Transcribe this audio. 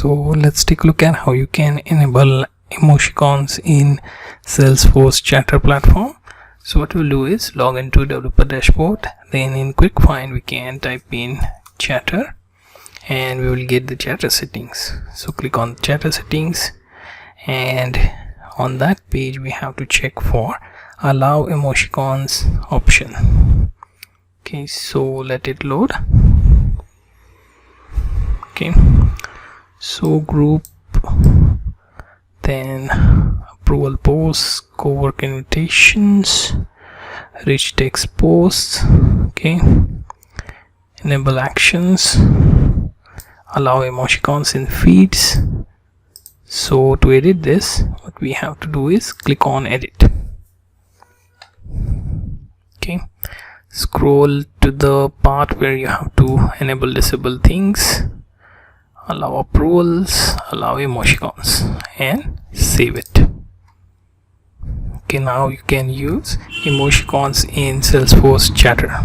So let's take a look at how you can enable emoticons in Salesforce chatter platform. So what we'll do is log into developer dashboard, then in quick find we can type in chatter and we will get the chatter settings. So click on chatter settings, and on that page we have to check for allow emoticons option. Okay, so let it load. Okay, so group, then approval posts, co-work invitations, rich text posts. Okay, enable actions, allow emoticons in feeds. So to edit this, what we have to do is click on edit. Okay, scroll to the part where you have to enable disable things, allow approvals, allow emoticons, and save it. Okay, now you can use emoticons in Salesforce chatter.